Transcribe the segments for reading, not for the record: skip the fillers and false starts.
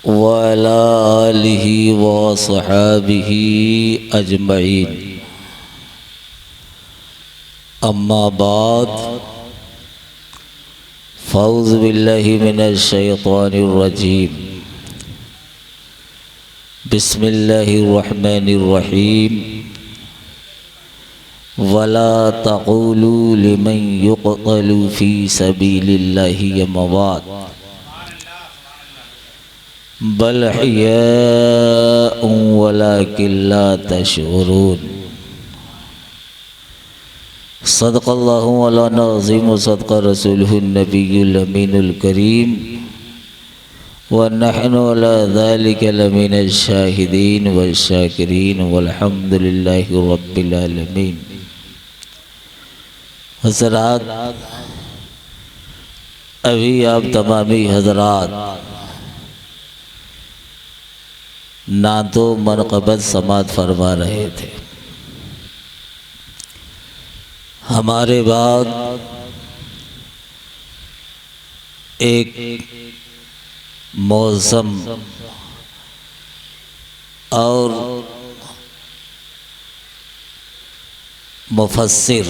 वअला आलिहि व सहाबिहि अजमईन। अम्मा बाद फ़ौज़ु बिल्लाहि मिनश शैतानिर रजीम। बिस्मिल्लाहिर रहमानिर रहीम। वला तक़ूलू लिमन युक़तलू फ़ी सबीलिल्लाहि अमवात बल अहयाउन वलाकिन ला तशऊरून। सदक़ल्लाहु मौलाना अज़ीम व सदक़ रसूलुहुन नबियुल अमीनुल करीम व नहनु अला ज़ालिका लमिनश शाहिदीन व शाकिरीन वल्हम्दुलिल्लाहि रब्बिल आलमीन। हज़रात, अभी आप तमामी हज़रात नातो मनक़बत समात फरमा रहे थे। हमारे बाद एक मौसम और मुफस्सिर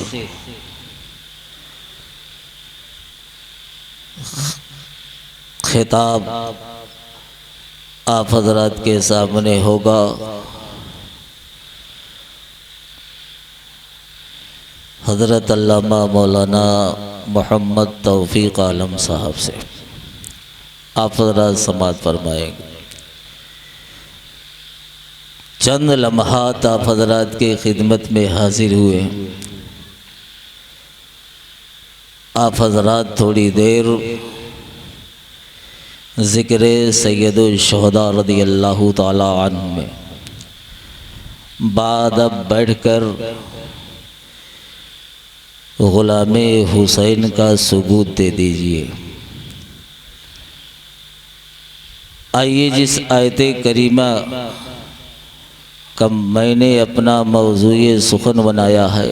खिताब आप हज़रात के सामने होगा। हज़रत अल्लामा मौलाना मोहम्मद तौफ़ीक़ आलम साहब से आप हज़रात समात फरमाएंगे। चंद लम्हात आप हज़रात के खिदमत में हाजिर हुए। आप हज़रात थोड़ी देर ज़िक्र सैयदुल शुहदा रज़ियल्लाहु ताला अन्हु में बाद अब बैठकर ग़ुलामे हुसैन का सबूत दे दीजिए। आइए, जिस आयते करीमा का मैंने अपना मौज़ूए सुखन बनाया है,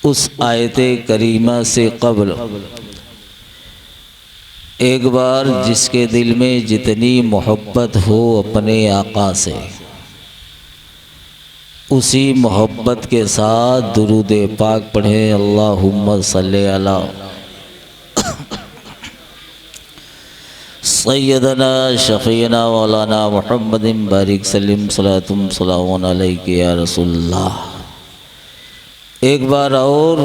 उस आयते करीमा से क़ब्ल एक बार जिसके दिल में जितनी मोहब्बत हो अपने आका से, उसी मोहब्बत के साथ दुरूद पाक पढ़ें। अल्लाहुम्मा सल्ली अला सय्यदना शफ़ीना मौलाना मुहम्मदिन बारिक सल्लिम सलातुम सलामुन अलैका या रसूलल्लाह। एक बार और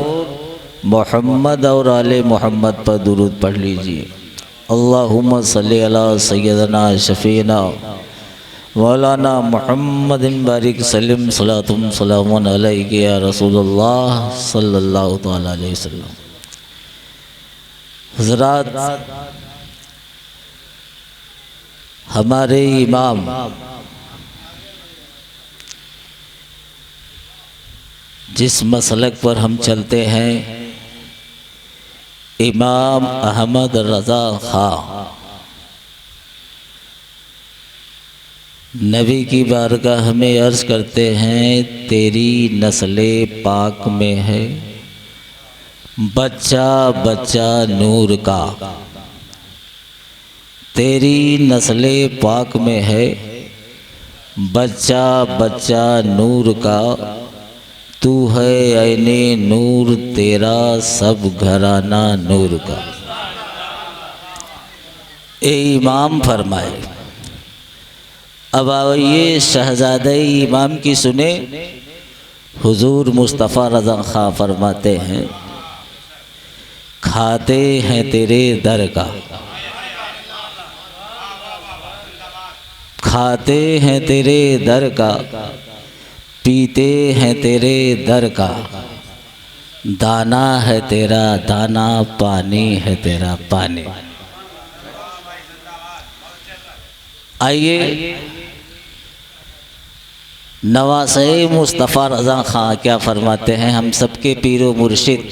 मोहम्मद और आले मोहम्मद पर दुरूद पढ़ लीजिए। अल्लाहुम्मा सल्ली अला सय्यदना शफ़ीना मौलाना मुहम्मदिन बारिक सल्लिम सलातुम सलामुन अलैका या रसूलल्लाह सल्लल्लाहु तआला अलैहि वसल्लम। हज़रात, हमारे इमाम जिस मसलक पर हम चलते हैं, इमाम अहमद रज़ा खां नबी की बारगाह में अर्ज़ करते हैं, तेरी नस्ले पाक में है बच्चा बच्चा नूर का। तेरी नस्ले पाक में है बच्चा बच्चा नूर का। तू है ऐने नूर, तेरा सब घराना नूर का। ए इमाम फरमाए। अब आइए शहज़ादे इमाम की सुने। हुजूर मुस्तफ़ा रज़ा खां फरमाते हैं, खाते हैं तेरे दर का, खाते हैं तेरे दर का, पीते हैं तेरे दर का। दाना है तेरा दाना, पानी है तेरा पानी। आइए, नवासे मुस्तफ़ा रज़ा खां क्या फरमाते हैं। हम सबके पीरो मुर्शिद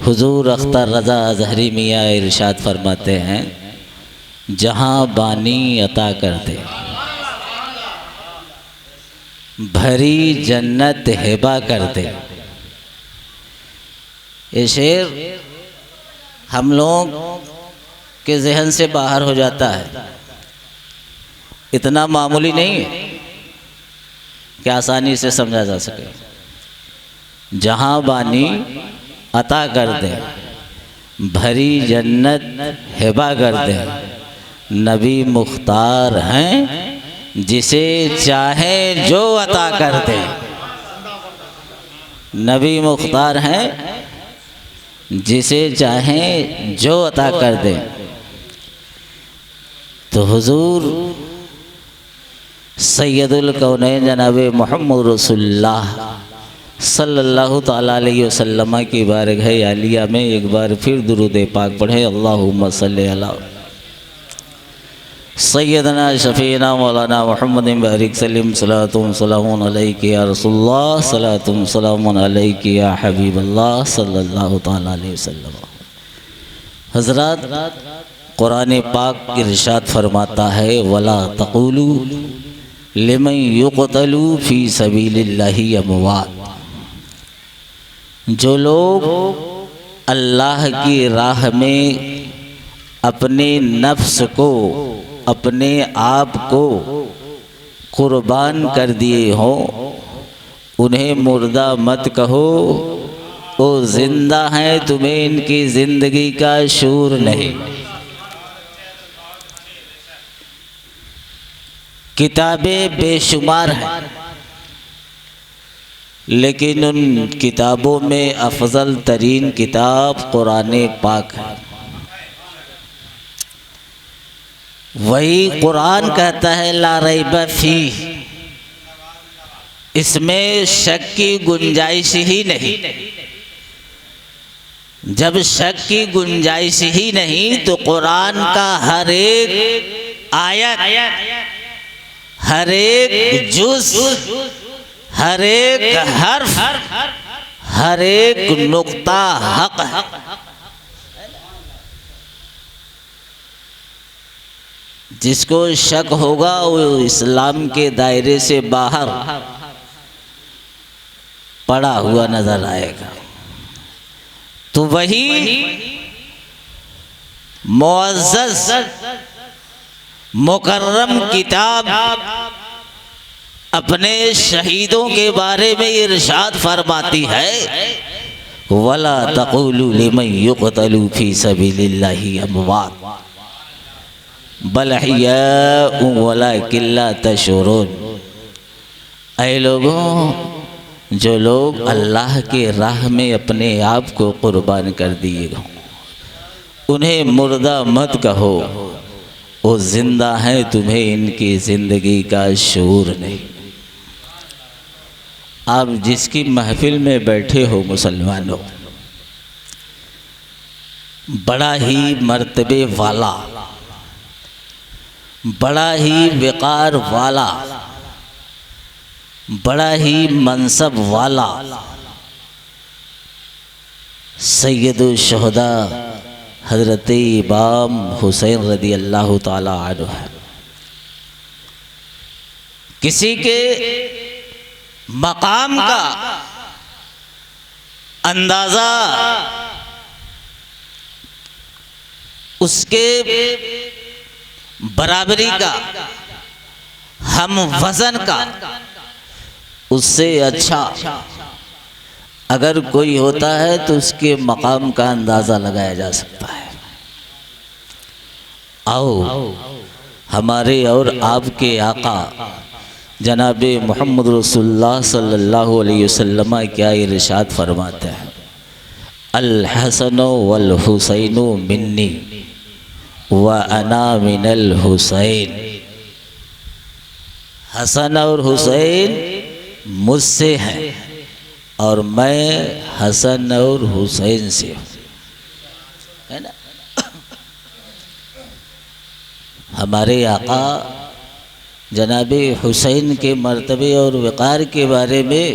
हुजूर अख्तर रज़ा अज़हरी मियाँ इरशाद फरमाते हैं, जहाँ बानी अता करते भरी जन्नत हिबा करते। ये शेर हम लोग के जहन से बाहर हो जाता है। इतना मामूली नहीं है कि आसानी से समझा जा सके। जहाँ बानी अता कर दे, भरी जन्नत हिबा कर दे, नबी मुख्तार हैं जिसे चाहे जो अता कर दे। नबी मुख्तार हैं जिसे चाहे जो अता कर दे। तो हुजूर सैयदुल कौनैन जनाब मोहम्मद रसूलुल्लाह सल्लल्लाहु ताला अलैहि वसल्लम की बारगाह आलिया में एक बार फिर दुरूद पाक पढ़े। अल्लाहुम्मा सल्ली अला सैयदना शफीना मौलाना मोहम्मद बारिक सल्लिम सलातुम सलामुन अलैका या रसूलुल्लाह सलातुम सलामुन अलैका या हबीबल्लाह सल्लल्लाहु ताला अलैहि वसल्लम। हज़रात, कुरान पाक इरशाद फरमाता है, वला तक़ूलू लिमन युक़तलू फ़ी सबीलिल्लाहि अमवात। जो लोग अल्लाह की राह में अपने नफ्स को, अपने आप को कुर्बान कर दिए हों, उन्हें मुर्दा मत कहो, वो जिंदा हैं, तुम्हें इनकी ज़िंदगी का शूर नहीं। किताबें बेशुमार हैं, लेकिन उन किताबों में अफजल तरीन किताब कुरान पाक है। वही कुरान कहता है ला रैब फी, इसमें शक की गुंजाइश ही नहीं। जब शक की गुंजाइश ही नहीं तो कुरान का हर एक आयत, हर एक जुज़, हर एक हर्फ, हर एक नुक्ता हक है। जिसको शक होगा वो इस्लाम के दायरे से बाहर पड़ा हुआ नजर आएगा। तो वही मुअज़्ज़ज़ मुकर्रम किताब अपने शहीदों के बारे में इरशाद फरमाती है, वला तक़ूलू लिमन युक़तलू फ़ी सबीलिल्लाहि अमवात बल अहयाउ वलाकिन ला तशऊरून। ऐ लोगों, जो लोग अल्लाह के राह में अपने आप को कुर्बान कर दिए हों, उन्हें मुर्दा मत कहो, वो जिंदा हैं, तुम्हें इनकी ज़िंदगी का शऊर नहीं। आप जिसकी महफिल में बैठे हो मुसलमानों, बड़ा ही मर्तबे वाला, बड़ा ही वक़ार वाला, बड़ा ही मनसब वाला सैयदुल शुहदा हज़रत इमाम हुसैन रदी अल्लाह ताला अन्हु है। किसी के मकाम का अंदाज़ा उसके बराबरी का, हम वज़न का, उससे अच्छा अगर कोई होता है तो उसके मकाम का अंदाज़ा लगाया जा सकता है। आओ हमारे और आपके आका जनाब मोहम्मद रसूलुल्लाह सल्लल्लाहु अलैहि वसल्लम क्या इरशाद फरमाते हैं, अल हसनो वल हुसैनो मिन्नी व अना मिनल हुसैन। हसन और हुसैन मुझसे हैं और मैं हसन और हुसैन से हूँ, है ना। हमारे आका जनाब हुसैन के मर्तबे और वक़ार के बारे में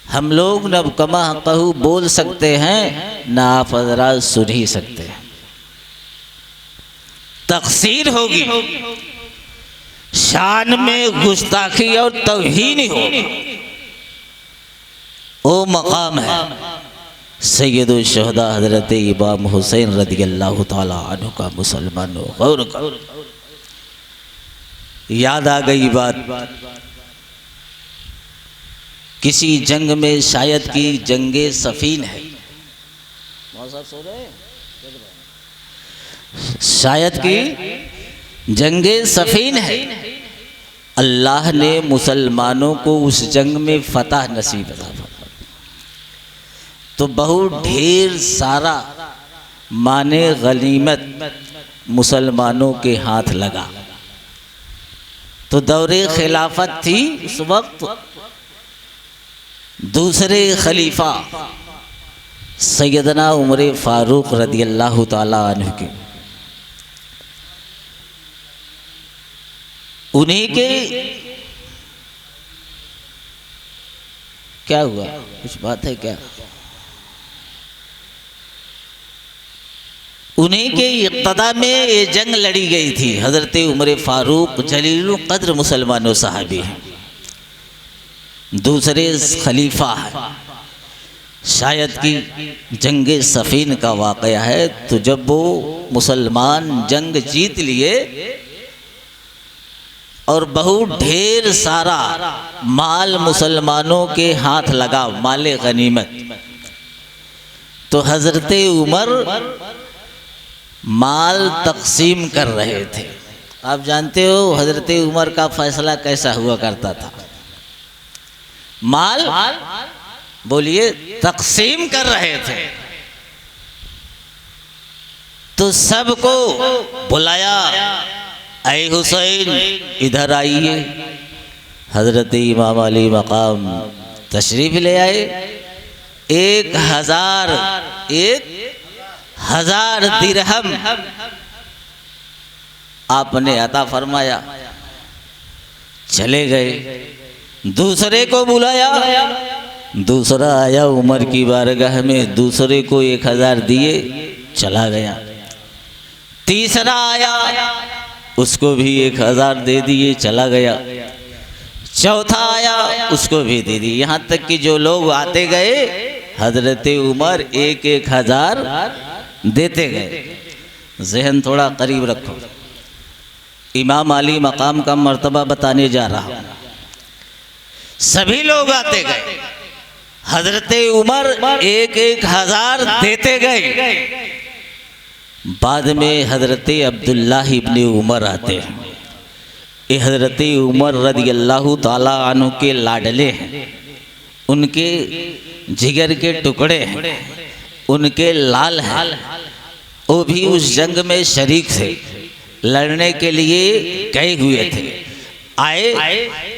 हम लोग न कमा कहू बोल सकते हैं, न आप हज़रात सुन ही सकते हैं। तक़सीर होगी, शान में गुस्ताखी और तौहीन होगी। वो मकाम है सैयदुल शुहदा हज़रत इमाम हुसैन रज़ियल्लाहु ताला अन्हु का। मुसलमानों गौर करो, याद आ गई बात, किसी जंग में शायद की जंगे सफीन है, सो रहे शायद की जंगे सफीन है, अल्लाह ने मुसलमानों को उस जंग में फतह नसीब था। तो बहुत ढेर सारा माने गनीमत मुसलमानों के हाथ लगा। तो दौरे खिलाफत थी उस वक्त, दूसरे खलीफा सैयदना उमर फारूक रदियल्लाहु ताला अन्हु के, उन्हीं के क्या हुआ, कुछ बात है क्या, उन्हीं के इक़्तिदा में ये जंग लड़ी गई थी। हज़रत उमर फारूक जलील क़द्र मुसलमानों साहबी हैं, दूसरे खलीफा है। शायद की जंगे सफ़ीन का वाक़या है। तो जब वो मुसलमान जंग जीत लिए और बहुत ढेर सारा माल मुसलमानों के हाथ लगा, माले गनीमत, तो हज़रत उमर माल तकसीम कर रहे थे। आप जानते हो हज़रत उमर का फैसला कैसा हुआ करता था, माल बोलिए तकसीम कर रहे थे। तो सबको बुलाया, ऐ हुसैन इधर आइए। हज़रत इमाम अली मकाम तशरीफ़ ले आए। 1000 दिरहम आपने अता फरमाया, चले गए। दूसरे को बुलाया, दूसरा आया उमर की बारगाह में, दूसरे को 1000 दिए, चला गया। तीसरा आया, उसको भी 1000 दे दिए, चला गया। चौथा आया, उसको भी दे दिए। यहाँ तक कि जो लोग आते गए हज़रत उमर 1000 देते गए। जहन थोड़ा करीब रखो, इमाम अली मकाम का मर्तबा बताने जा रहा हूँ। सभी लोग आते गए, हज़रत उमर 1000 देते गए। बाद में हज़रत अब्दुल्ला इब्ने उमर आते हैं। ये हज़रत उमर रदियल्लाहु ताला अन्हु के लाडले हैं, उनके जिगर के टुकड़े हैं, उनके लाल हैं। वो भी उस जंग में शरीक थे, लड़ने के लिए गए हुए थे। आए,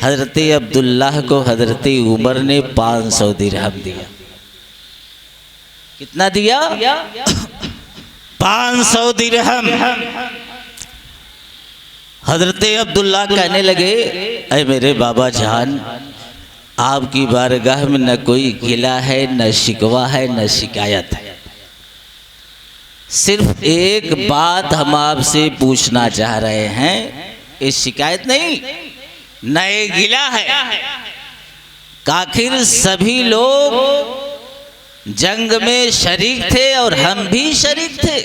हज़रत अब्दुल्लाह को हज़रत उमर ने 500 दिरहम दिया। कितना दिया? 500 दिरहम। हज़रत अब्दुल्लाह कहने लगे, अरे मेरे बाबा जान, आपकी बारगाह में न कोई गिला है, न शिकवा है, न शिकायत है। सिर्फ एक बात हम आपसे पूछना चाह रहे हैं, ये शिकायत नहीं, न ये गिला है। आखिर सभी लोग जंग में शरीक थे और हम भी शरीक थे।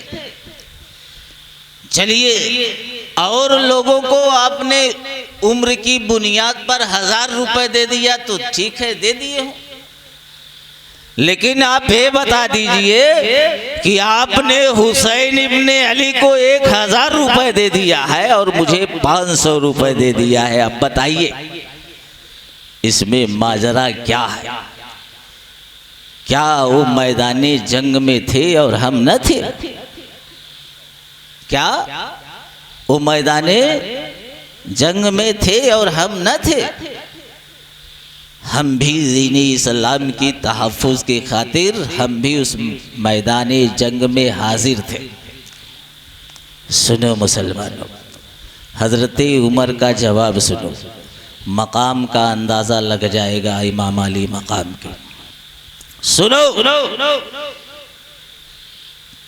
चलिए, और लोगों को आपने उम्र की बुनियाद पर 1000 रुपए दे दिया तो ठीक है, दे दिए हो, लेकिन आप ये बता दीजिए कि आपने हुसैन इब्ने अली को 1000 रुपए दे दिया है और मुझे 500 रुपए दे दिया है। अब बताइए इसमें माजरा क्या है? क्या वो मैदानी जंग में थे और हम न थे? क्या वो मैदाने जंग में थे और हम न थे? हम भी दीन इस्लाम की तहफ़्फ़ुज़ की खातिर हम भी उस मैदानी जंग में हाजिर थे। सुनो मुसलमानों, हज़रत उमर का जवाब सुनो, मकाम का अंदाज़ा लग जाएगा इमाम अली मकाम के। सुनो,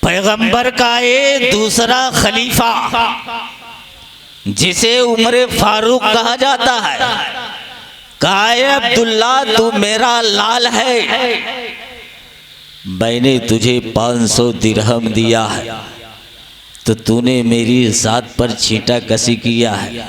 पैगंबर का ये दूसरा खलीफा जिसे उमर फारूक कहा जाता है, कहा अब्दुल्ला तू मेरा लाल है, मैंने तुझे 500 दिरहम दिया है तो तूने मेरी ज़ात पर छींटा कसी किया है,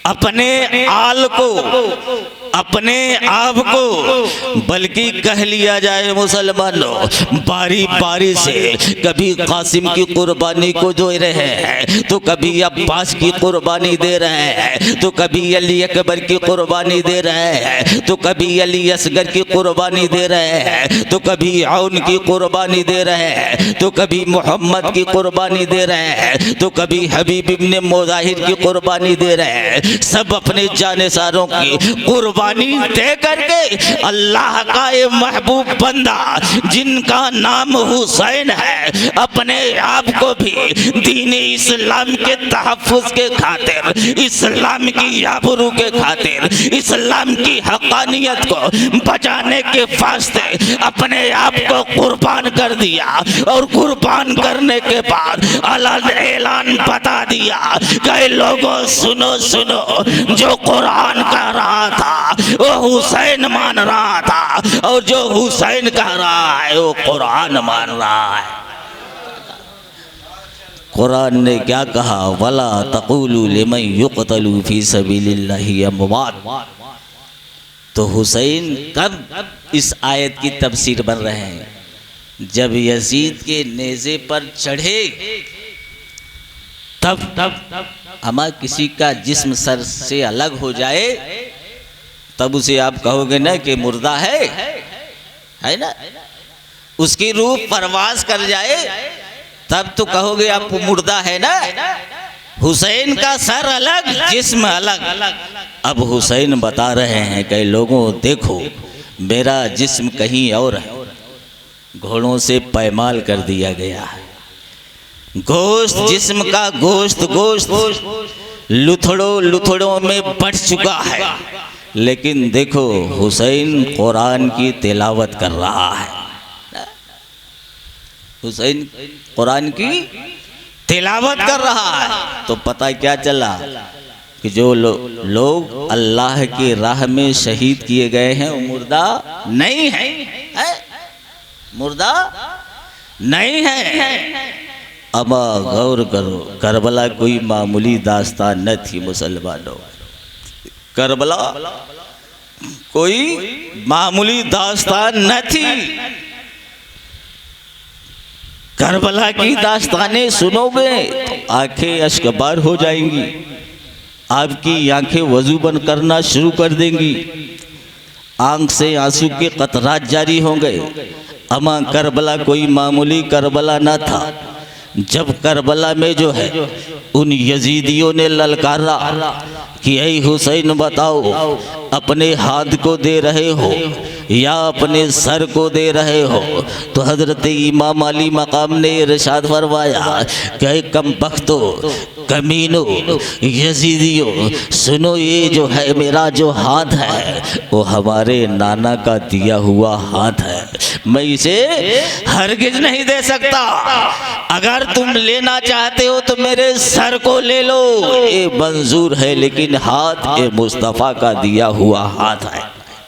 अपने आल को, अपने आप को, बल्कि कह लिया जाए मुसलमानों बारी बारी से, कभी कासिम की कुर्बानी को दे रहे हैं तो कभी अब्बास की कुर्बानी दे रहे हैं, तो कभी अली अकबर की कुर्बानी दे रहे हैं, तो कभी अली असगर की कुर्बानी दे रहे हैं, तो कभी औन की कुर्बानी दे रहे हैं, तो कभी मोहम्मद की कुर्बानी दे रहे हैं, तो कभी हबीब इब्ने मुजाहिर की कुर्बानी दे रहे हैं। सब अपने जानेसारों की कुर्बानी दे करके अल्लाह का ये महबूब बंदा जिनका नाम हुसैन है, अपने आप को भी दीन इस्लाम के तहफ़्फ़ुज़ के खातिर, इस्लाम की आबरू के खातिर, इस्लाम की हक़ानियत को बचाने के वास्ते अपने आप को कुर्बान कर दिया। और कुर्बान करने के बाद ऐलान बता दिया कि लोगों सुनो सुनो, जो कुरान कह रहा था वो हुसैन मान रहा था, और जो हुसैन कह रहा है वो कुरान मान रहा है। कुरान ने क्या कहा, वला तक़ूलू लिमन युक़तलू फ़ी सबीलिल्लाहि अमवात। तो हुसैन कब इस आयत की तफसीर बन रहे हैं, जब यजीद के नेज़े पर चढ़े तब अमा किसी का जिस्म सर से अलग हो जाए तब उसे आप कहोगे ना कि मुर्दा है ना, उसकी रूह परवाज कर जाए तब तो कहोगे आप मुर्दा है ना। हुसैन का सर अलग, जिस्म अलग। अब हुसैन बता रहे हैं कि लोगों देखो मेरा जिस्म कहीं और है, घोड़ों से पैमाल कर दिया गया है, गोश्त जिस्म का गोश्त लुथड़ों में बट चुका है, लेकिन देखो हुसैन कुरान की तिलावत कर रहा है। हुसैन कुरान की तिलावत कर रहा है। तो पता क्या चला कि जो लोग अल्लाह की राह में शहीद किए गए हैं वो मुर्दा नहीं है, मुर्दा नहीं है। अब गौर करो, करबला कोई मामूली दास्तान न थी मुसलमानों, करबला कोई मामूली दास्तान न थी। करबला की दास्तानें सुनोगे तो आंखें अश्कबार हो जाएंगी, आपकी आंखें वजू बंद करना शुरू कर देंगी, आंख से आंसू के कतरात जारी होंगे। अमा करबला कोई मामूली करबला न था। जब करबला में जो है उन यजीदियों ने ललकारा कि ऐ हुसैन बताओ अपने हाथ को दे रहे हो या अपने सर को दे रहे हो, तो हज़रत इमाम अली मकाम ने इरशाद फरमाया कि कम बख्तो, कमीनो, यजीदियों, सुनो ये जो है मेरा जो हाथ है वो हमारे नाना का दिया हुआ हाथ है, मैं इसे हरगिज नहीं दे सकता। अगर तुम लेना चाहते हो तो मेरे सर को ले लो, ये मंजूर है, लेकिन हाथ ये मुस्तफ़ा का दिया हुआ हाथ है,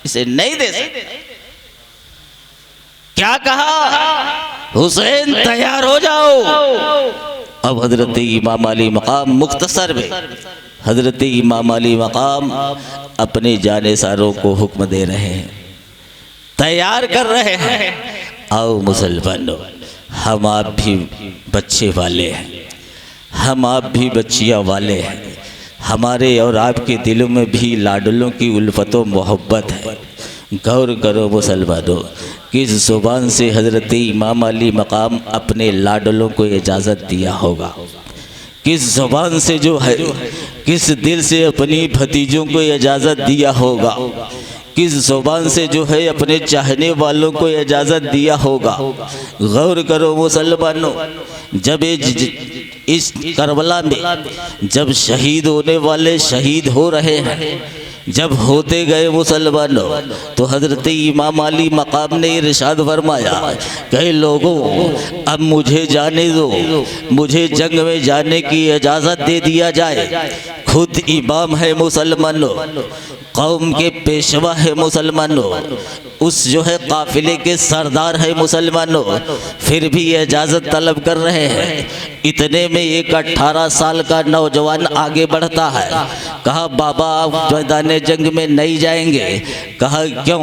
इसे नहीं दे सकते। क्या कहा, हुसैन तैयार हो जाओ। अब हजरत इमाम अली मकाम मुख्तसर में हजरत इमाम अली मकाम अपने जानेसारों को हुक्म दे रहे हैं, तैयार कर रहे हैं। आओ मुसलमानों, हम आप भी बच्चे वाले हैं, हम आप भी बच्चियां वाले हैं, हमारे और आपके दिलों में भी लाडलों की उल्फत व मोहब्बत है। गौर करो मुसलमानों, किस ज़ुबान से हज़रत इमाम अली मकाम अपने लाडलों को इजाज़त दिया होगा, किस ज़ुबान से जो है, किस दिल से अपनी भतीजों को इजाज़त दिया होगा, किस ज़ुबान से जो है अपने चाहने वालों को इजाज़त दिया होगा। गौर करो मुसलमानों, जब इस करबला में जब शहीद होने वाले शहीद हो रहे हैं, जब होते गए मुसलमानों, तो हज़रत इमाम अली मकाम ने इरशाद फरमाया, कई लोगों अब मुझे जाने दो, मुझे जंग में जाने की इजाज़त दे दिया जाए। खुद इमाम है मुसलमानों, कौम के पेशवा है मुसलमानों, उस जो है काफिले के सरदार है मुसलमानों, फिर भी इजाज़त तलब कर रहे हैं। इतने में एक 18 साल का नौजवान आगे बढ़ता है। कहा बाबा आप मैदान जंग में नहीं जाएंगे? कहा क्यों?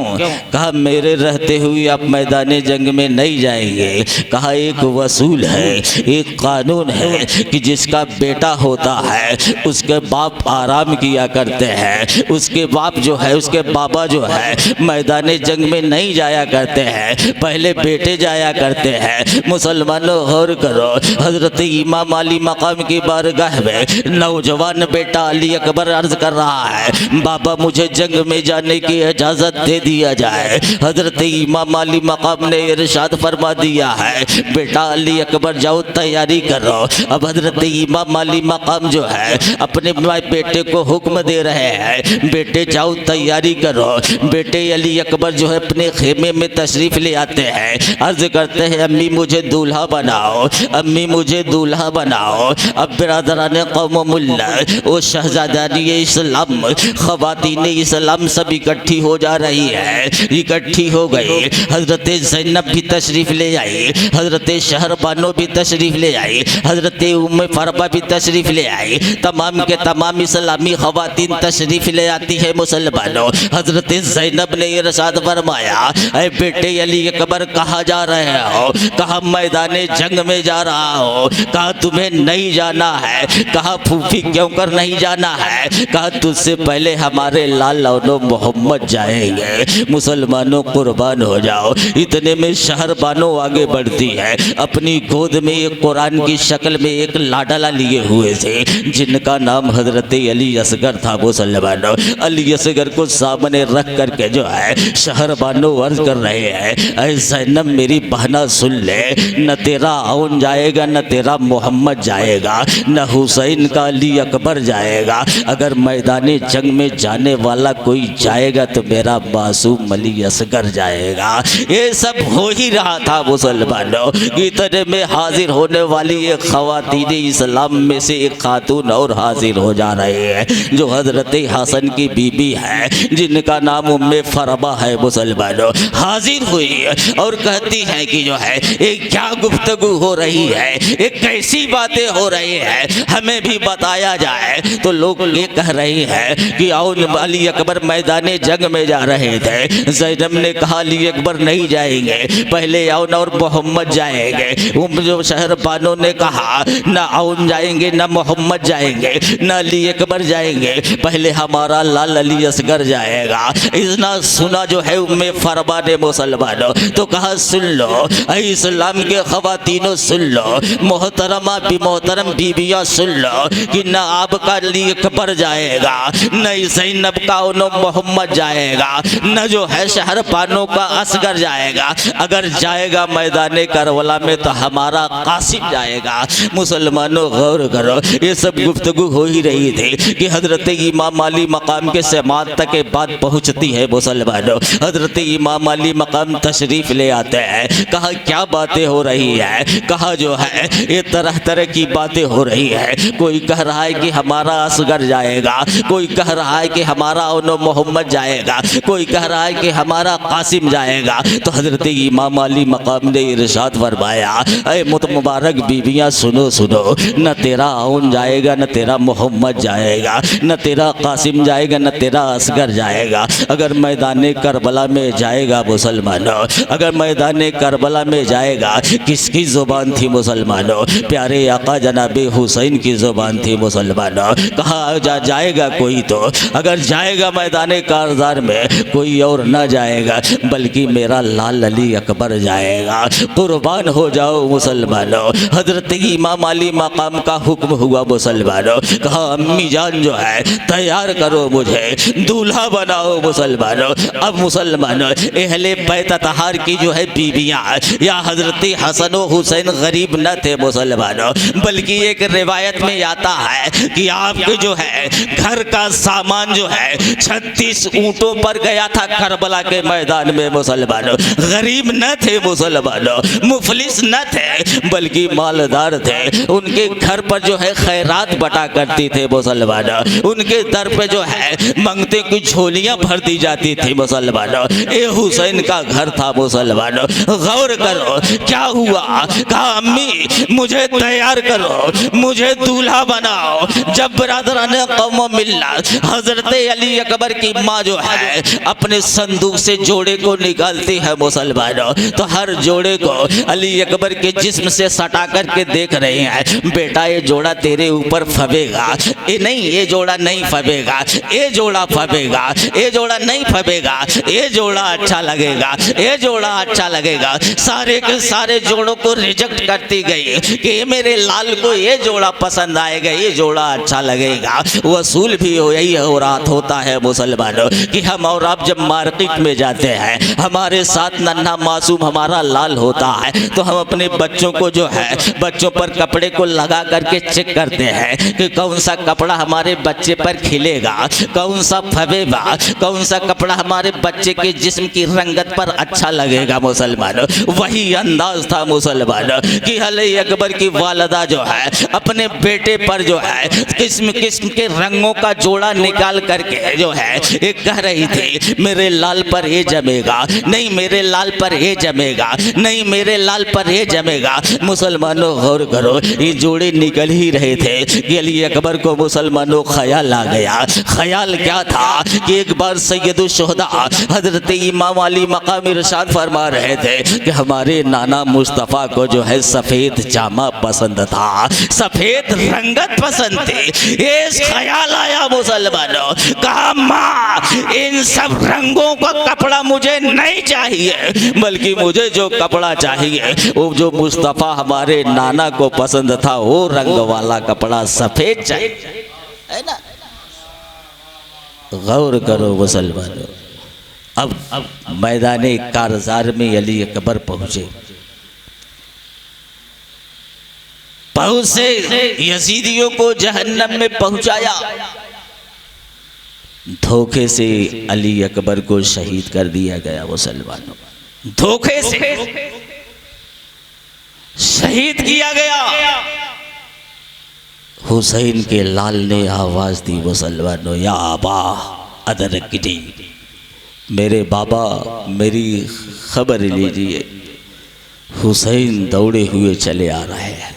कहा मेरे रहते हुए आप मैदान जंग में नहीं जाएंगे। कहा एक वसूल है, एक कानून है कि जिसका बेटा होता है उसके बाप आराम किया करते हैं, उसके बाप जो है, उसके बाबा जो है मैदान जंग में नहीं जाया करते हैं, पहले बेटे जाया करते हैं। मुसलमानों गौर करो, हजरत इमाम अली मकाम की बारगाह में नौजवान बेटा अली अकबर अर्ज कर रहा है बाबा मुझे जंग में जाने की इजाज़त दे दिया जाए। हजरत इमाम अली मकाम ने इरशाद फरमा दिया है बेटा अली अकबर जाओ तैयारी करो। अब हजरत इमाम अली मकाम जो है अपने बेटे को हुक्म दे रहे हैं बेटे जाओ तैयारी करो। बेटे अली अकबर जो है अपने खेमे में तशरीफ़ ले आते हैं, अर्ज करते हैं अम्मी मुझे दूल्हा बनाओ, अम्मी मुझे दूल्हा बनाओ। अब बिरादरान कौम मुल्ला वो शहजादानी इस्लाम ख़वातीन इस्लाम सब इकट्ठी हो जा रही है, इकट्ठी हो गई। हज़रत ज़ैनब भी तशरीफ़ ले आई, हज़रत शहरबानो भी तशरीफ़ ले आई, हज़रत उम्मे फरबा भी तशरीफ़ ले आई। तमाम के तमाम इस्लामी ख़वातीन तशरीफ़ ले आती है मुसलमानों। हज़रत ज़ैनब ने इरशाद फरमाया ऐ बेटे अली अकबर कहाँ जा रहे हो? कहा मैदान जंग में जा रहा हो। कहा तुम्हें नहीं जाना है? कहा फूफी क्यों कर नहीं जाना है? कहा तुझसे पहले हमारे लाल लौनो मोहम्मद जाएंगे। मुसलमानों कुर्बान हो जाओ। इतने में शहरबानो आगे बढ़ती है, अपनी गोद में एक कुरान की शक्ल में एक लाडला लिए हुए थे जिनका नाम हजरत अली असगर था। मुसलमानों अली असगर को सामने रख करके जो है शहरबानो अर्ज कर रहे हैं ऐ ज़ैनब मेरी बहना सुन ले, न तेरा आउन जाएगा न तेरा मोहम्मद जाएगा, न हुसैन का अली अकबर जाएगा। अगर मैदान जंग में जाने वाला कोई जाएगा तो मेरा मासूम अली असगर जाएगा। ये सब हो ही रहा था मुसलमानों। इतने में हाजिर होने वाली एक ख़वातीन इस्लाम में से एक खातून और हाजिर हो जा रही है जो हजरत हसन की बीबी है जिनका नाम उम्मे फरबा है। मुसलमानों हाजिर हुई और कहती है कि जो है एक क्या गुफ्तगू हो रही है, एक कैसी बातें हो रही है, हमें भी बताया जाए। तो लोग ये कह रही है कि आओ अली अकबर मैदान जंग में जा रहे थे। ज़ैनब ने कहा अली अकबर नहीं जाएंगे, पहले आउन और मोहम्मद जाएंगे। जो शहरबानों ने कहा न आउन जाएंगे न मोहम्मद जाएंगे न अली अकबर जाएंगे, पहले हमारा लाल अली असगर जाएगा। इतना सुना जो है उम्मे फरबा ने मुसलमानों तो कहा सुन लो इस्लाम के ख़वातीनों सुन लो, मोहतरमा भी मोहतरम बीबियाँ सुन लो कि न आपका अली अकबर जाएगा न ज़ैनब का मोहम्मद जाएगा न जो है शहरबानो का असगर जाएगा। अगर जाएगा मैदान करबला में तो हमारा कासिम जाएगा। मुसलमानों गौर करो, ये सब गुफ्तगू हो ही रही थी कि हजरत इमाम अली मकाम के समात तक के बात पहुँचती है। मुसलमानों हजरत इमाम अली मकाम तशरीफ़ ले आते हैं। कहा क्या बातें हो रही है? कहा जो है ये तरह तरह की बातें हो रही है। कोई कह रहा है कि हमारा असगर जाएगा, कोई कह रहा है कि हमारा मोहम्मद जाएगा, कोई कह रहा है कि हमारा कासिम जाएगा। तो हजरत इमाम अली मकाम ने इरशाद फरमाया ऐ मुबारक बीबियाँ सुनो सुनो, न तेरा आउन जाएगा न तेरा मोहम्मद जाएगा, न तेरा कासिम जाएगा न तेरा असगर जाएगा। अगर मैदान करबला में जाएगा मुसलमानों, अगर मैदान करबला में जाएगा किसकी ज़ुबान थी मुसलमानों? प्यारे आका जनाबे हुसैन की ज़ुबान थी मुसलमानों। कहा जाएगा कोई तो, अगर जाएगा मैदान कारज़ार में कोई और ना जाएगा बल्कि मेरा लाल अली अकबर जाएगा। कुर्बान हो जाओ मुसलमानों। हजरत इमाम अली मकाम का हुक्म हुआ मुसलमानों। कहा अम्मी जान जो है तैयार करो, मुझे दूल्हा बनाओ मुसलमानों। अब मुसलमानों अहले बैत तहार की जो है बीबियाँ या हजरत हसन व हुसैन गरीब न थे मुसलमानों, बल्कि एक रिवायत में आता है कि आपके जो है घर का सामान जो है 36 ऊँटों पर गया था करबला के मैदान में मुसलमानों। गरीब न थे मुसलमानों, मुफलिस न थे, बल्कि मालदार थे। उनके घर पर जो है खैरात बटा करती थे मुसलमानों। उनके दर पे जो है मंगते की झोलियां भर दी जाती थी मुसलमानों। ए हुसैन का घर था मुसलमानों। गौर करो क्या हुआ, कहा अम्मी मुझे तैयार करो, मुझे दूल्हा बनाओ। जब बरादरान कौम मिल्लत हजरत अली अकबर की माँ जो है अपने संदूक से जोड़े को निकालती है मुसलमानों, तो हर जोड़े को अली अकबर के जिस्म से सटा करके देख रहे हैं। बेटा ये जोड़ा तेरे ऊपर फबेगा, ये नहीं, ये जोड़ा नहीं फबेगा, ये जोड़ा फबेगा, ये जोड़ा नहीं फबेगा, ये जोड़ा अच्छा लगेगा, ये जोड़ा अच्छा लगेगा। सारे के सारे जोड़ों को रिजेक्ट करती गई कि मेरे लाल को ये जोड़ा पसंद आएगा, ये जोड़ा अच्छा लगेगा। वसूल भी यही हो रहा होता है मुसलमानों कि हम और आप जब मार्केट में जाते हैं, हमारे साथ नन्हा मासूम हमारा लाल होता है, तो हम अपने बच्चों को जो है बच्चों पर कपड़े को लगा करके चेक करते हैं कि कौन सा कपड़ा हमारे बच्चे पर खिलेगा, कौन सा फबेगा, कौन सा कपड़ा हमारे बच्चे के जिस्म की रंगत पर अच्छा लगेगा मुसलमानों। वही अंदाज था मुसलमानों कि अली अकबर की वालदा जो है अपने बेटे पर जो है किस्म किस्म के रंगों का जोड़ा निकाल करके जो है एक कह रही थी मेरे लाल पर ये जमेगा, नहीं मेरे लाल पर ये जमेगा, नहीं मेरे लाल पर ये जमेगा। मुसलमानों गौर करो, ये जोड़े निकल ही रहे थे कि अली अकबर को मुसलमानों ख्याल आ गया। ख्याल क्या था कि एक बार सैयदुल शुहदा हजरत इमाम अली मकाम इरशाद फरमा रहे थे कि हमारे नाना मुस्तफ़ा को जो है सफ़ेद जामा पसंद था, सफ़ेद रंगत पसंद थी। ये ख्याल आया मुसलमानों, कहा माँ इन सब रंगों का कपड़ा मुझे नहीं चाहिए, बल्कि मुझे जो कपड़ा चाहिए वो जो मुस्तफ़ा हमारे नाना को पसंद था वो रंग वाला कपड़ा सफ़ेद चाहिए, है ना। गौर करो मुसलमानों। अब मैदाने कारज़ार में अली अकबर पहुंचे यजीदियों को जहन्नम में पहुंचाया। धोखे से अली अकबर को शहीद कर दिया गया मुसलमानों, धोखे से शहीद किया गया। हुसैन के लाल ने आवाज दी मुसलमानों, या आबा अदरकनी, मेरे बाबा मेरी खबर लीजिए। हुसैन दौड़े हुए चले आ रहे हैं,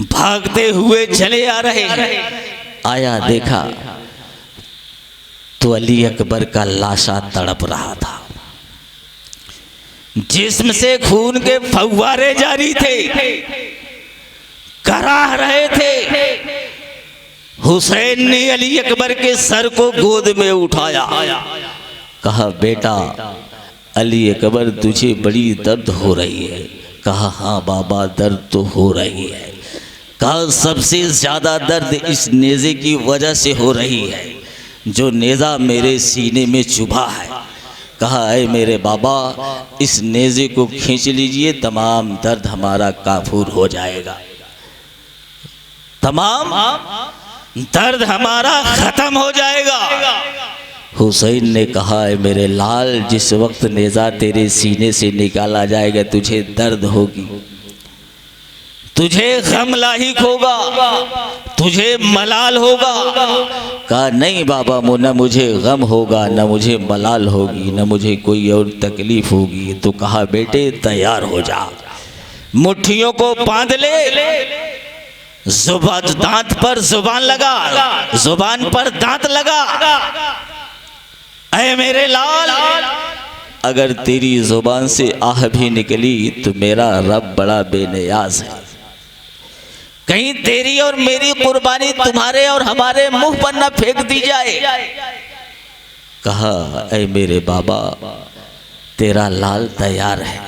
भागते हुए चले आ रहे हैं। आया देखा तो अली अकबर का लाशा तड़प रहा था, जिस्म से खून के फव्वारे जारी थे, कराह रहे थे। हुसैन ने अली अकबर के सर को गोद में उठाया, कहा बेटा अली अकबर तुझे बड़ी दर्द हो रही है। कहा हाँ बाबा दर्द तो हो रही है। कहा सबसे ज़्यादा दर्द इस नेज़े की वजह से हो रही है जो नेज़ा मेरे सीने में चुभा है। कहा ऐ मेरे बाबा इस नेज़े को खींच लीजिए, तमाम दर्द हमारा काफूर हो जाएगा, तमाम दर्द हमारा ख़त्म हो जाएगा। हुसैन ने कहा है मेरे लाल जिस वक्त नेज़ा तेरे सीने से निकाला जाएगा तुझे दर्द होगी, तुझे गम लाहिक होगा, तुझे मलाल होगा। कहा नहीं बाबा न मुझे गम होगा, न मुझे मलाल होगी, न मुझे कोई और तकलीफ होगी। तो कहा बेटे तैयार हो जा, मुट्ठियों को बांध ले, जुबान दांत पर जुबान लगा, जुबान पर दांत लगा। ऐ मेरे लाल अगर तेरी जुबान से आह भी निकली तो मेरा रब बड़ा बेनियाज है, कहीं तेरी और मेरी कुर्बानी तुम्हारे और हमारे मुंह पर न फेंक दी जाए। कहा ऐ मेरे बाबा तेरा लाल तैयार है,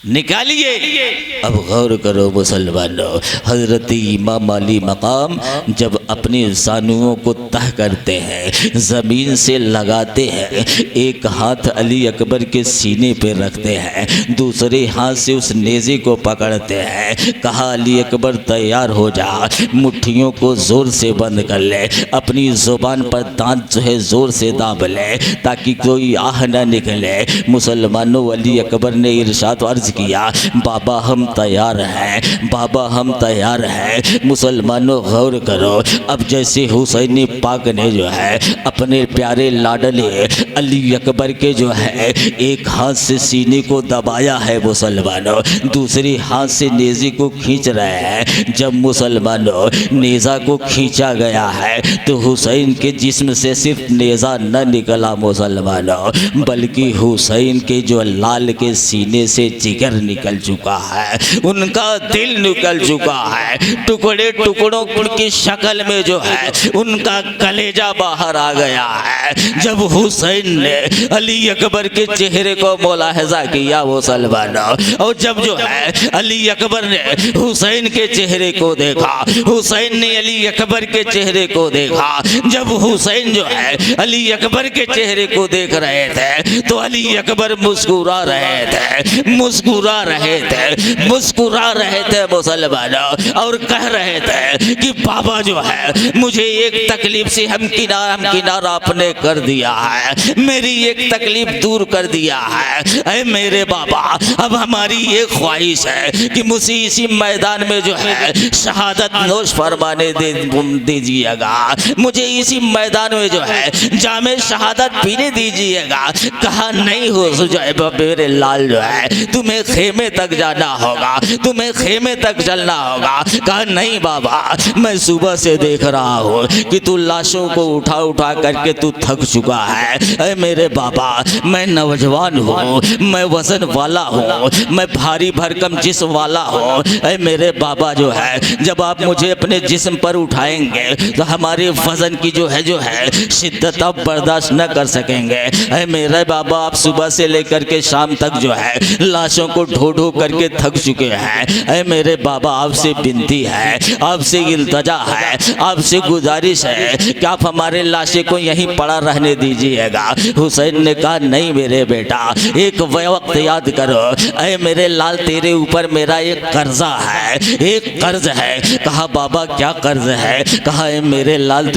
निकालिए। अब गौर करो मुसलमानों, हजरत इमाम अली मकाम जब अपनी जानुओं को तह करते हैं, ज़मीन से लगाते हैं, एक हाथ अली अकबर के सीने पे रखते हैं, दूसरे हाथ से उस नेज़े को पकड़ते हैं। कहा अली अकबर तैयार हो जा, मुट्ठियों को ज़ोर से बंद कर ले, अपनी ज़ुबान पर दांत जो है ज़ोर से दाब ले ताकि कोई आह न निकले। मुसलमानों, अली अकबर ने इरशाद अर्ज़ किया, बाबा हम तैयार हैं, बाबा हम तैयार हैं। मुसलमानों गौर करो, अब जैसे हुसैन पाक ने जो है अपने प्यारे लाडले अली अकबर के जो है एक हाथ से सीने को दबाया है, मुसलमानों दूसरे हाथ से नेज़े को खींच रहे हैं। जब मुसलमानों नेज़ा को खींचा गया है तो हुसैन के जिस्म से सिर्फ नेज़ा न निकला मुसलमानों, बल्कि हुसैन के जो लाल के सीने से जिगर निकल चुका है, उनका दिल निकल चुका है, टुकड़े टुकड़ों की शक्ल में जो है उनका कलेजा बाहर आ गया है। जब हुसैन ने अली अकबर के चेहरे को मुलाहजा किया मुसलमानों, और जब जो है अली अकबर ने हुसैन के चेहरे को देखा, हुसैन ने अली अकबर के चेहरे को देखा, जब हुसैन जो है अली अकबर के चेहरे को देख रहे थे तो अली अकबर मुस्कुरा रहे थे, मुस्कुरा रहे थे, मुस्कुरा रहे थे मुसलमानों, और कह रहे थे कि बाबा जो है मुझे एक तकलीफ से हम किनारा आपने कर दिया है, मेरी एक तकलीफ दूर कर दिया है। ऐ मेरे बाबा, अब हमारी ये ख्वाहिश है कि मुझे इसी मैदान में जो है शहादत नोश फरमाने दीजिएगा, मुझे इसी मैदान में जो है जामे शहादत पीने दीजिएगा। कहा नहीं हो सुजैब मेरे लाल जो है तुम्हें खेमे तक जाना होगा, तुम्हें खेमे तक चलना होगा। कहा नहीं बाबा, मैं सुबह से देख रहा हूँ कि तू लाशों को उठा उठा करके तू थक चुका है। ऐ मेरे बाबा, मैं नौजवान हूँ, मैं वजन वाला हूँ, मैं भारी भरकम जिस्म वाला हूँ। ऐ मेरे बाबा जो है जब आप मुझे अपने जिस्म पर उठाएंगे तो हमारे वजन की जो है शिद्दत आप बर्दाश्त न कर सकेंगे। ऐ मेरे बाबा, आप सुबह से लेकर के शाम तक जो है लाशों को ढो ढो करके थक चुके हैं। ऐ मेरे बाबा, आपसे विनती है, आपसे इल्तजा है, आपसे गुजारिश है कि आप हमारे लाशे को यहीं पड़ा रहने दीजिएगा। हुसैन ने कहा नहीं मेरे बेटा, एक वक्त याद करो, ऐ मेरे लाल तेरे ऊपर मेरा एक कर्जा है, एक कर्ज है। कहा बाबा क्या कर्ज है? कहा ऐ मेरे लाल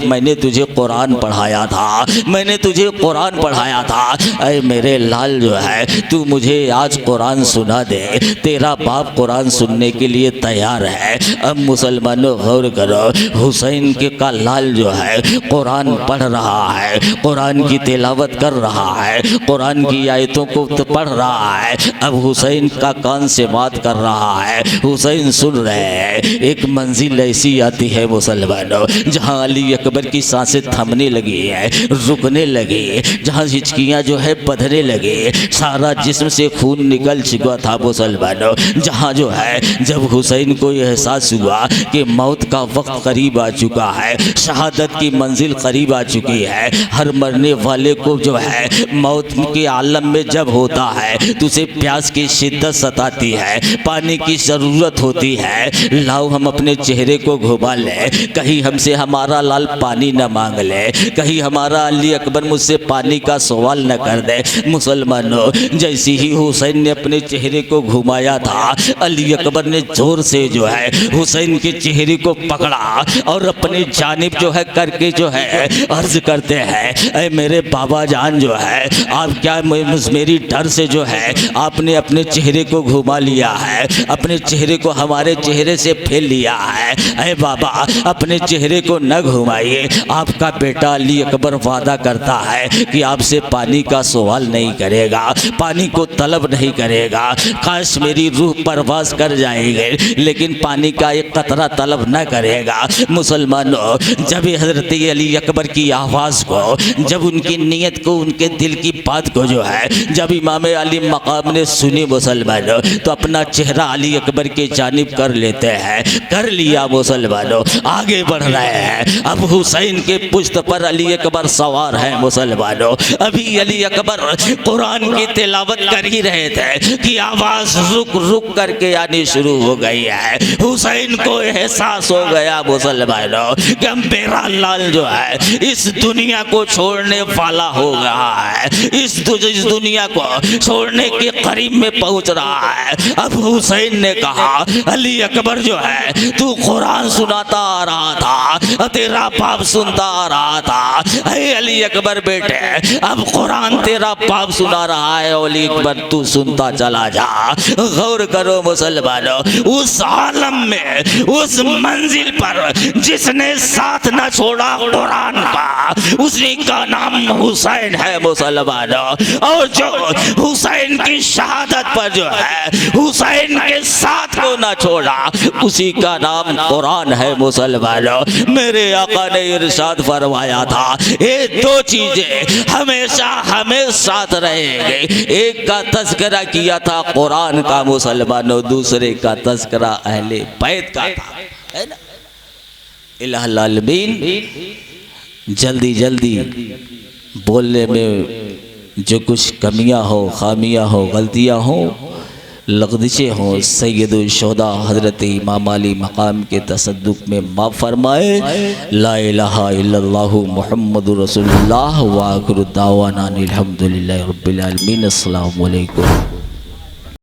मैंने तुझे कुरान पढ़ाया था, मैंने तुझे कुरान पढ़ाया था। ऐ मेरे लाल जो है तू मुझे आज कुरान सुना दे, तेरा बाप कुरान सुनने के लिए तैयार है। अब मुसलमानों गौर करो, हुसैन के का लाल जो है कुरान पढ़ रहा है, कुरान की तिलावत कर रहा है, कुरान की आयतों को पढ़ रहा है। अब हुसैन का कान से बात कर रहा है, हुसैन सुन रहे हैं। एक मंजिल ऐसी आती है मुसलमानों जहाँ अली अकबर की सांसें थमने लगी है, रुकने लगी, जहाँ हिचकियाँ जो है बंधने लगी, सारा जिस्म से खून निकल चुका था मुसलमानों। जहाँ जो है जब हुसैन को एहसास हुआ कि मौत का वक्त करीब आ चुका है, शहादत की मंजिल करीब आ चुकी है। हर मरने वाले को जो है मौत के आलम में जब होता है तो उसे प्यास की शिद्दत सताती है, पानी की ज़रूरत होती है। लाओ हम अपने चेहरे को घुमा ले, कहीं हमसे हमारा लाल पानी न मांग ले, कहीं हमारा अली अकबर मुझसे पानी का सवाल न कर दे। मुसलमानों, जैसे ही हुसैन ने अपने चेहरे को घुमाया था, अली अकबर ने जोर से जो है हुसैन के चेहरे को पकड़ा और अपने जानिब जो है करके जो है अर्ज करते हैं, ऐ मेरे बाबा जान जो है आप क्या मेरी डर से जो है आपने अपने चेहरे को घुमा लिया है, अपने चेहरे को हमारे चेहरे से फेल लिया है। ऐ बाबा, अपने चेहरे को न घुमाइए, आपका बेटा अली अकबर वादा करता है कि आपसे पानी का सवाल नहीं करेगा, पानी को तलब नहीं करेगा। काश मेरी रूह परवास कर जाएगी लेकिन पानी का एक कतरा तलब न करेगा। मुसलमानों, जब हज़रत अली अकबर की आवाज़ को, जब उनकी उनकी नीयत को, उनके दिल की बात को जो है जब इमाम अली मकाम ने सुनी मुसलमानों, तो अपना चेहरा अली अकबर के जानिब कर लेते हैं। कर लिया मुसलमानों, आगे बढ़ रहे हैं। अब हुसैन के पुश्त पर अली अकबर सवार है मुसलमानों। अभी अली अकबर कुरान की तिलावत कर ही रहे थे कि आवाज रुक रुक करके आनी शुरू हो गई है। हुसैन को एहसास हो गया मुसलमानों कि अब मेरा लाल जो है इस दुनिया को छोड़ने वाला हो रहा है, इस दुनिया को छोड़ने के करीब में पहुंच रहा है। अब हुसैन ने कहा, अली अकबर जो है तू कुरान सुनाता आ रहा था, तेरा बाप सुनता आ रहा था। अरे अली अकबर बेटे, अब कुरान तेरा बाप सुना रहा है, अली अकबर तू सुनता चला जा। गौर करो मुसलमानों, उस आलम में, उस मंजिल पर जिसने साथ न छोड़ा कुरान का, उसी का नाम हुसैन है मुसलमानों। और जो हुसैन की शहादत पर जो है हुसैन के साथ को न छोड़ा, उसी का नाम कुरान है मुसलमानों। मेरे आका ने इरशाद फरमाया था, ये दो चीजें हमेशा हमें साथ रहेंगे। एक का तज़किरा किया था कुरान का मुसलमानों, दूसरे का तज़किरा अहले बैत का था, है ना। इलाहुल आलमीन जल्दी जल्दी बोलने में जो कुछ कमियां हो, खामियां हो, गलतियां हो, लग़ज़िशें हों, सैयदुल शुहदा हज़रत इमाम अली मकाम के तसद्दुक़ में माफ़ फरमाए। ला इलाहा इल्लल्लाहु मुहम्मदुर रसूलुल्लाह व आखिरु दावाना अनिल हम्दुलिल्लाहि रब्बिल आलमीन। अस्सलामु अलैकुम।